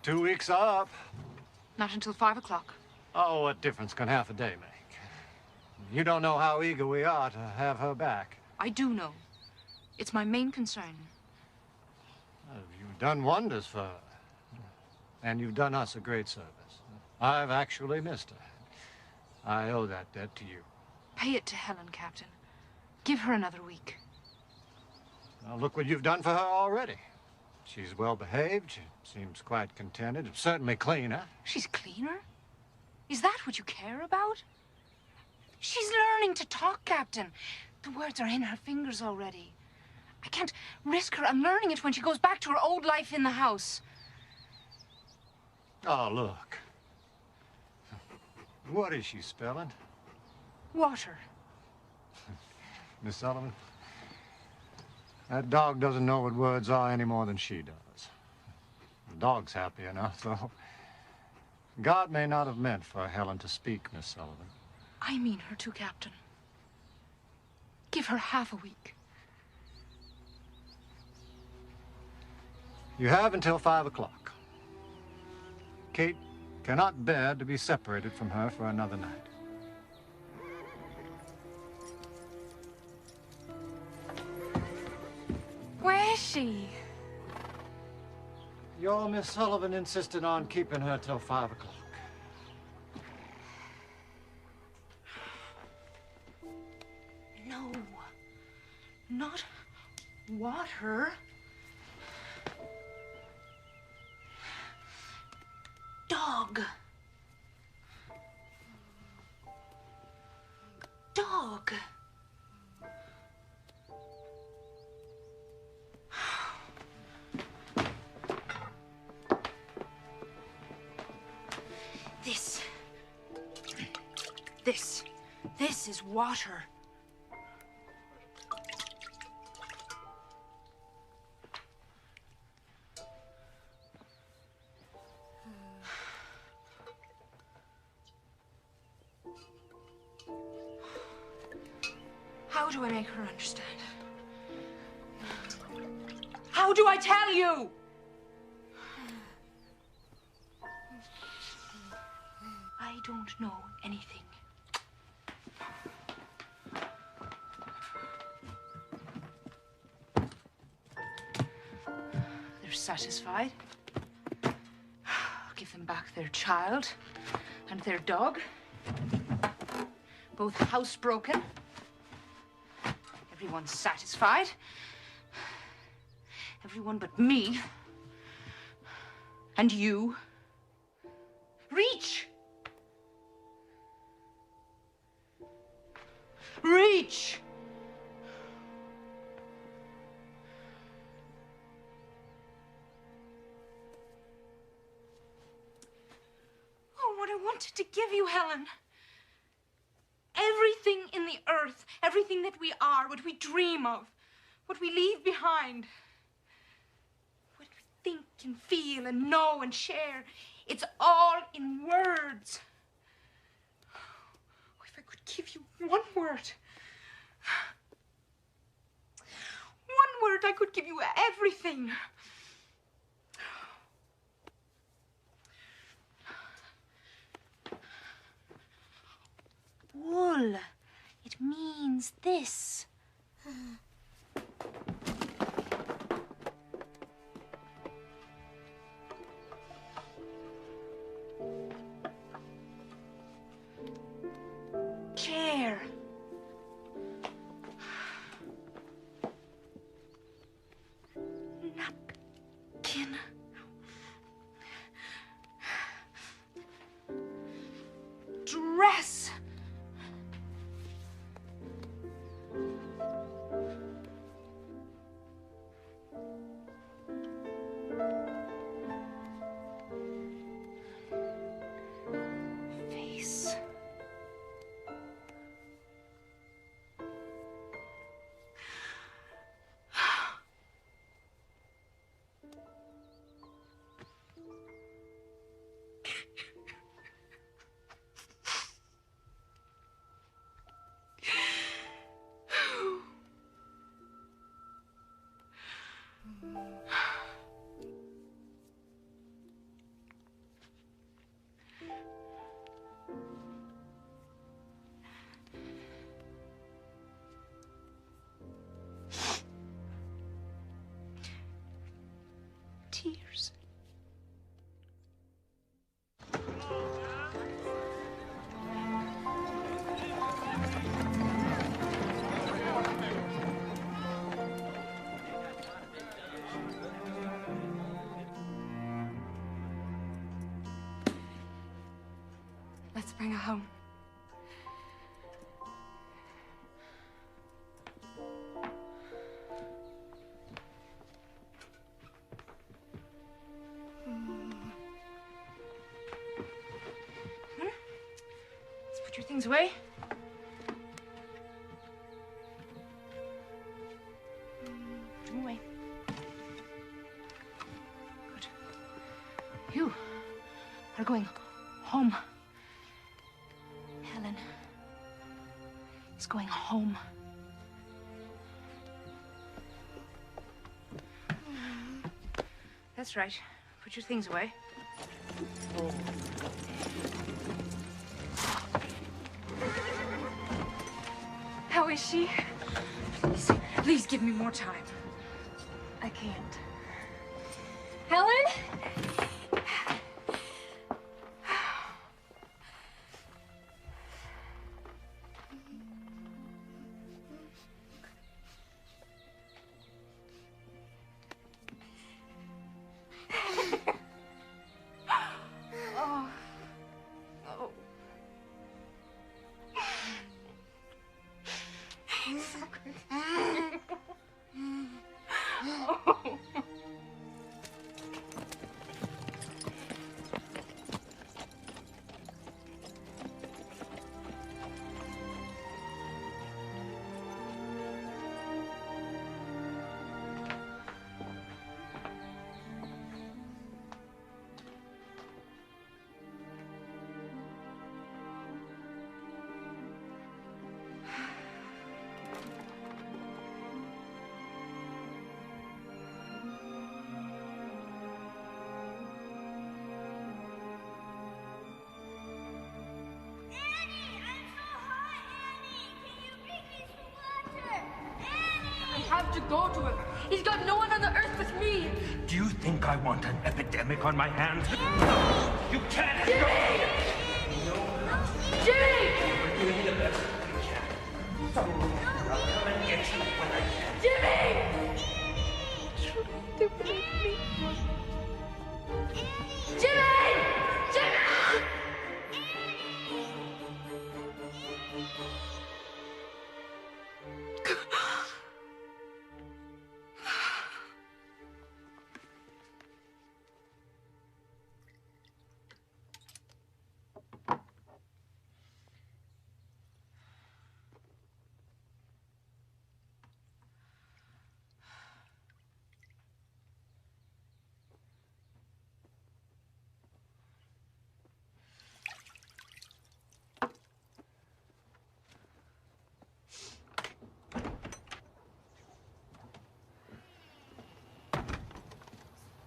2 weeks are up. Not until 5 o'clock. Oh, what difference can half a day make? You don't know how eager we are to have her back. I do know. It's my main concern. You've done wonders for her. And you've done us a great service. I've actually missed her. I owe that debt to you. Pay it to Helen, Captain. Give her another week. Now, look what you've done for her already. She's well behaved. She seems quite contented. Certainly cleaner. She's cleaner? Is that what you care about? She's learning to talk, Captain. The words are in her fingers already. I can't risk her unlearning it when she goes back to her old life in the house. Oh, look. What is she spelling? Water. Miss Sullivan, that dog doesn't know what words are any more than she does. The dog's happy enough, though. God may not have meant for Helen to speak, Miss Sullivan. I mean her too, Captain. Give her half a week. You have until 5 o'clock. Kate cannot bear to be separated from her for another night. Where is she? Your Miss Sullivan insisted on keeping her till 5 o'clock. No. Not water. Dog. Dog. This is water. How do I make her understand? How do I tell you? I don't know anything. They're satisfied. I'll give them back their child and their dog. Both housebroken. Everyone's satisfied. Everyone but me. And you. Reach! Reach! Oh, what I wanted to give you, Helen. Everything in the earth, everything that we are, what we dream of, what we leave behind, what we think and feel and know and share, it's all in words. Oh, if I could give you one word, I could give you everything. wool. It means this. Chair. Napkin. Dress. Face. Tears. Let's bring her home. Let's put your things away. Put them away. Good. You are going home. Helen is going home. That's right. Put your things away. How is she? Please give me more time. I can't. Helen? Oh. Oh. Oh. I have to go to him. He's got no one on the earth but me. Do you think I want an epidemic on my hands? You can't go! Jimmy! We're doing the best we can. So, I'll come and get you when I can. Jimmy! Jimmy! Jimmy!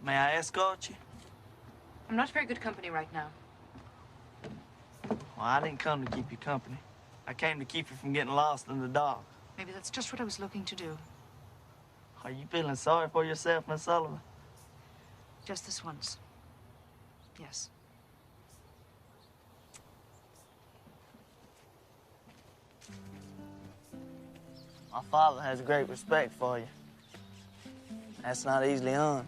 May I escort you? I'm not very good company right now. Well, I didn't come to keep you company. I came to keep you from getting lost in the dark. Maybe that's just what I was looking to do. Are you feeling sorry for yourself, Miss Sullivan? Just this once. Yes. My father has great respect for you. That's not easily earned.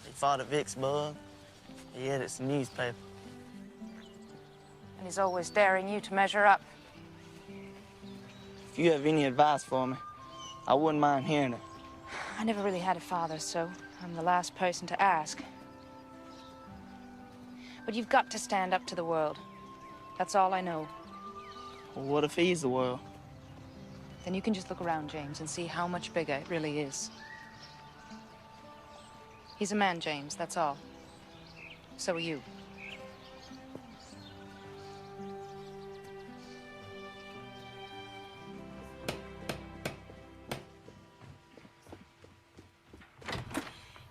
He fought at Vicksburg. He edits the newspaper. And he's always daring you to measure up. If you have any advice for me, I wouldn't mind hearing it. I never really had a father, so I'm the last person to ask. But you've got to stand up to the world. That's all I know. Well, what if he's the world? Then you can just look around, James, and see how much bigger it really is. He's a man, James, that's all. So are you.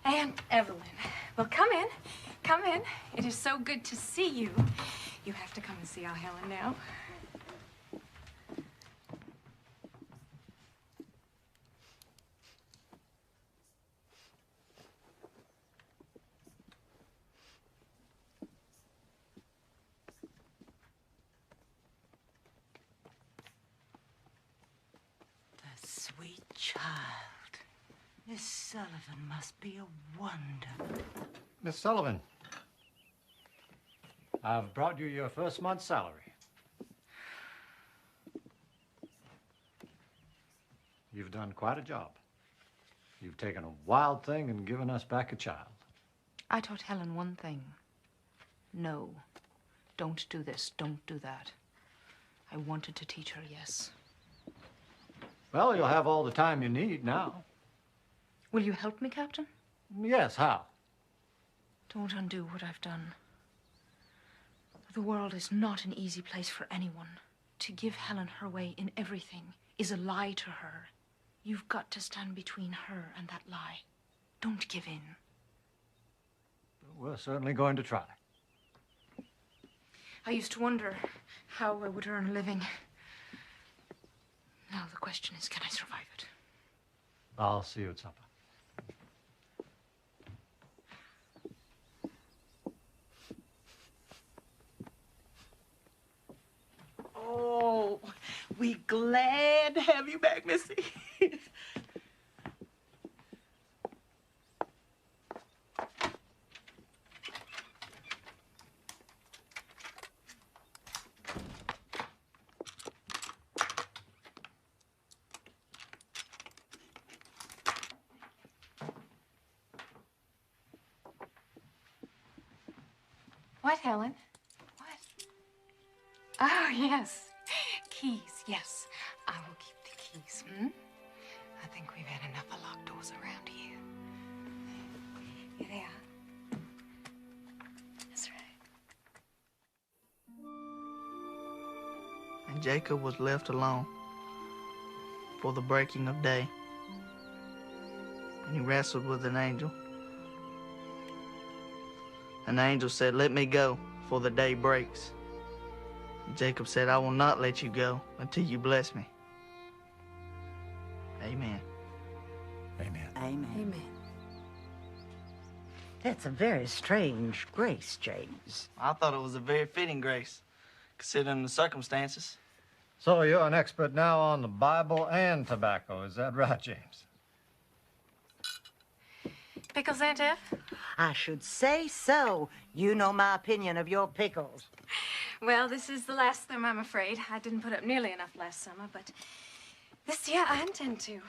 Aunt Evelyn. Well, come in. Come in. It is so good to see you. You have to come and see our Helen now. The sweet child. Miss Sullivan must be a wonder. Miss Sullivan, I've brought you your first month's salary. You've done quite a job. You've taken a wild thing and given us back a child. I taught Helen one thing. No. Don't do this. Don't do that. I wanted to teach her, yes. Well, you'll have all the time you need now. Will you help me, Captain? Yes, how? Don't undo what I've done. The world is not an easy place for anyone. To give Helen her way in everything is a lie to her. You've got to stand between her and that lie. Don't give in. We're certainly going to try. I used to wonder how I would earn a living. Now the question is, can I survive it? I'll see you at supper. Oh, we glad to have you back, Missy. What, Helen? What? Oh, yes. Keys, yes. I will keep the keys, hmm? I think we've had enough of locked doors around here. Here they are. That's right. And Jacob was left alone for the breaking of day. And he wrestled with an angel. An angel said, "Let me go, for the day breaks." And Jacob said, "I will not let you go until you bless me." Amen. Amen. Amen. Amen. That's a very strange grace, James. I thought it was a very fitting grace, considering the circumstances. So you're an expert now on the Bible and tobacco, is that right, James? Pickles, Aunt Ev? I should say so. You know my opinion of your pickles. Well, this is the last of them, I'm afraid. I didn't put up nearly enough last summer, but this year I intend to.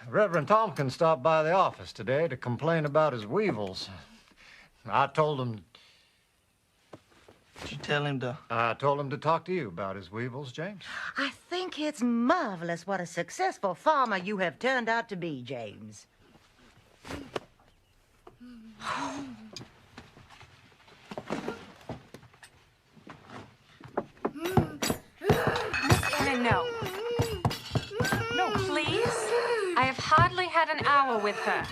Reverend Tompkins stopped by the office today to complain about his weevils. I told him... Did you tell him to... I told him to talk to you about his weevils, James. I think it's marvelous what a successful farmer you have turned out to be, James. Miss Anna, no. No, please. I have hardly had an hour with her.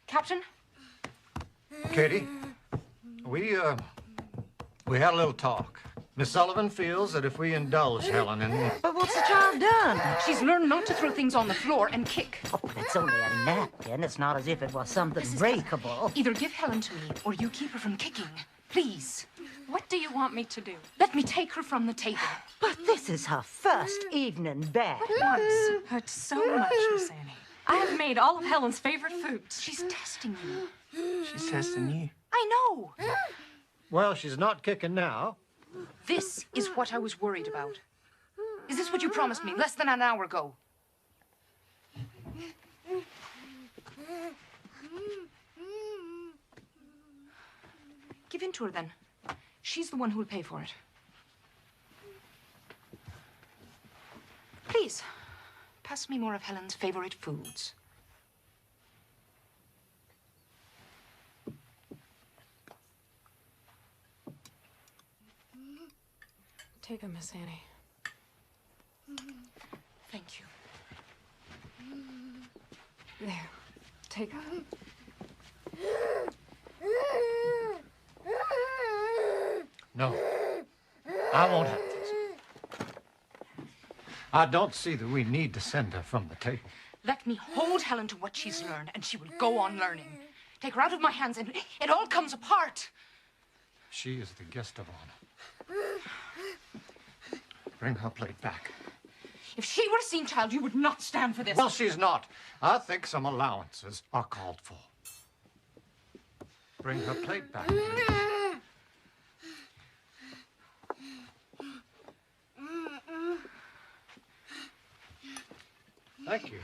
Captain? Katie, we had a little talk. Miss Sullivan feels that if we indulge Helen in... But what's the child done? She's learned not to throw things on the floor and kick. Oh, but it's only a napkin. It's not as if it was something breakable. Either give Helen to me or you keep her from kicking. Please. What do you want me to do? Let me take her from the table. But this is her first evening back. But once hurt so much, Miss Annie. I have made all of Helen's favorite foods. She's testing you. She's testing you. I know. Well, she's not kicking now. This is what I was worried about. Is this what you promised me less than an hour ago? Give in to her, then. She's the one who will pay for it. Please, pass me more of Helen's favorite foods. Take her, Miss Annie. Thank you. There. Take her. No. I won't have this. I don't see that we need to send her from the table. Let me hold Helen to what she's learned, and she will go on learning. Take her out of my hands, and it all comes apart. She is the guest of honor. Bring her plate back. If she were a seen child, you would not stand for this. Well, she's not. I think some allowances are called for. Bring her plate back. Thank you.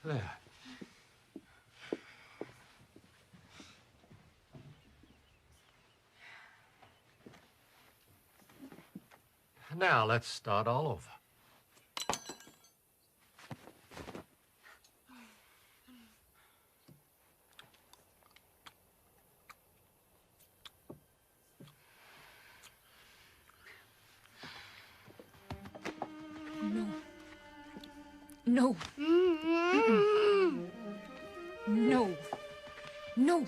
There. Now let's start all over. No. Mm-mm. No. No.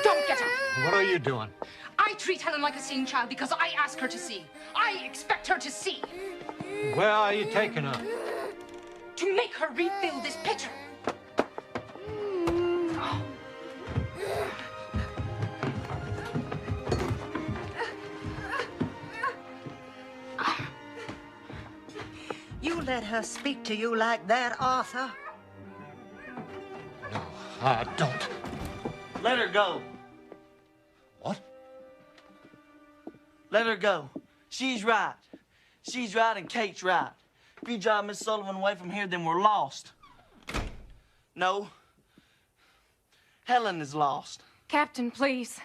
Don't get her. What are you doing? I treat Helen like a seeing child because I ask her to see. I expect her to see. Where are you taking her? To make her refill this pitcher. You let her speak to you like that, Arthur? No, I don't. Let her go. What? Let her go. She's right. She's right and Kate's right. If you drive Miss Sullivan away from here, then we're lost. No. Helen is lost. Captain, please.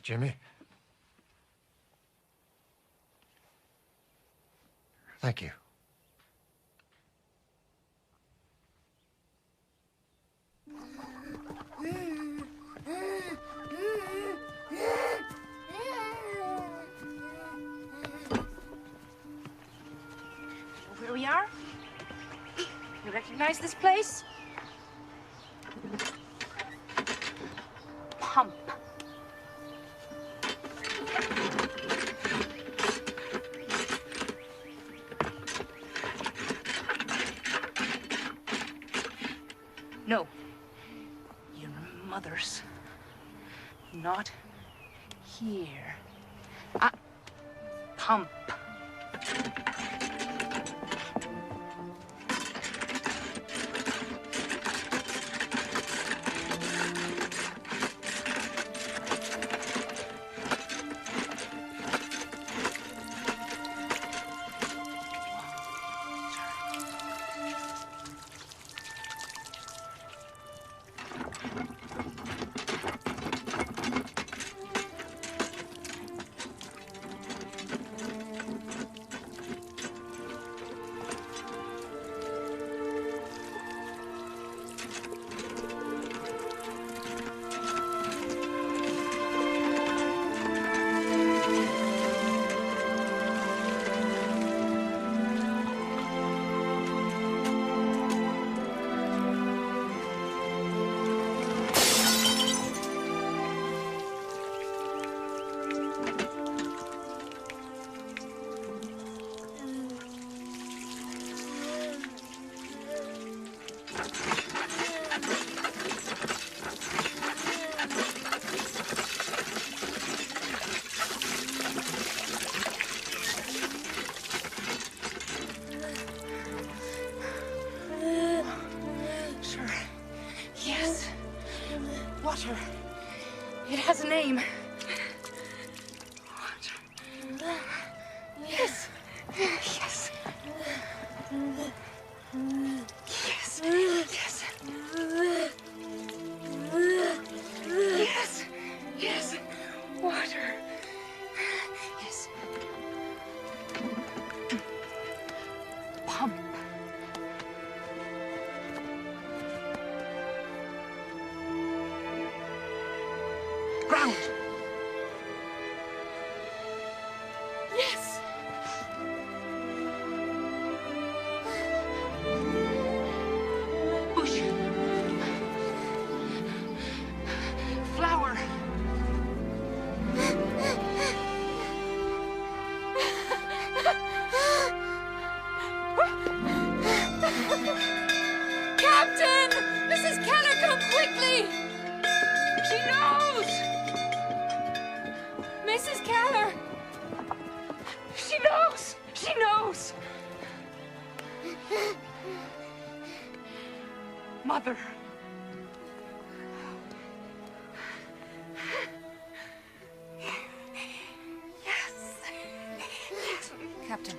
Jimmy? Thank you. Where we are? You recognize this place? Pump. No. Your mother's not here. Pump. has a name. Yes. Yes. Yes. Yes. Yes. Yes. Water. Yes. Pump. Ground. Yes. Bush. Flower. Captain! Mrs. Keller, come quickly! She knows! Mrs. Keller! She knows! She knows! Mother. Yes. Yes. Captain.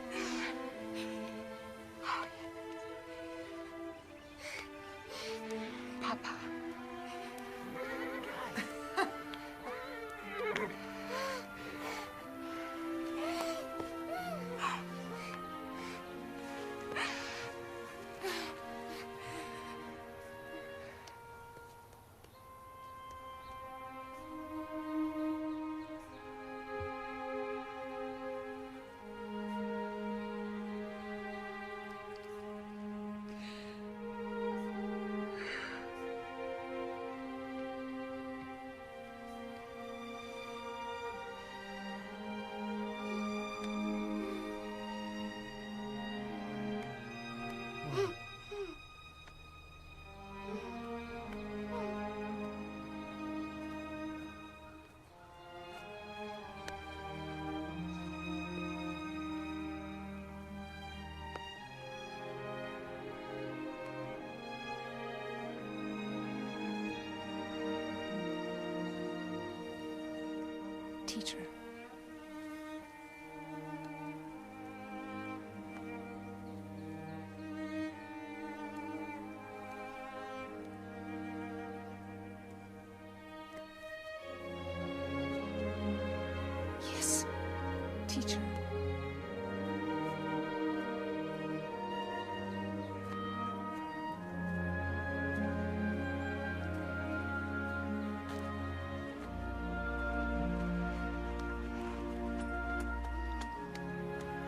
Papa. Teacher. Yes, teacher.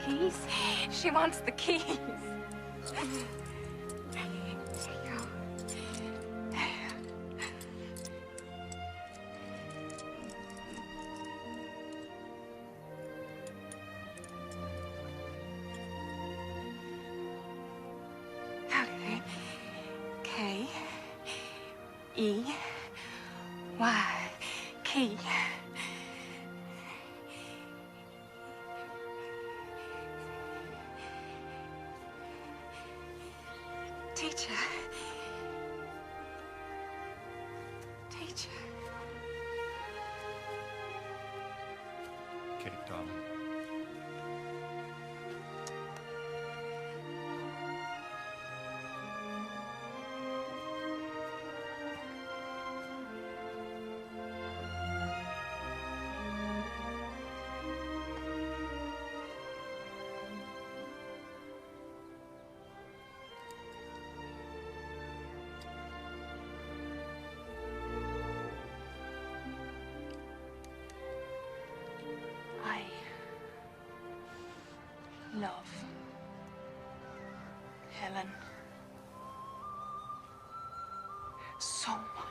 Keys? She wants the keys. There you go. K E Y key. Teacher. Teacher. Kate, darling. I love Helen so much.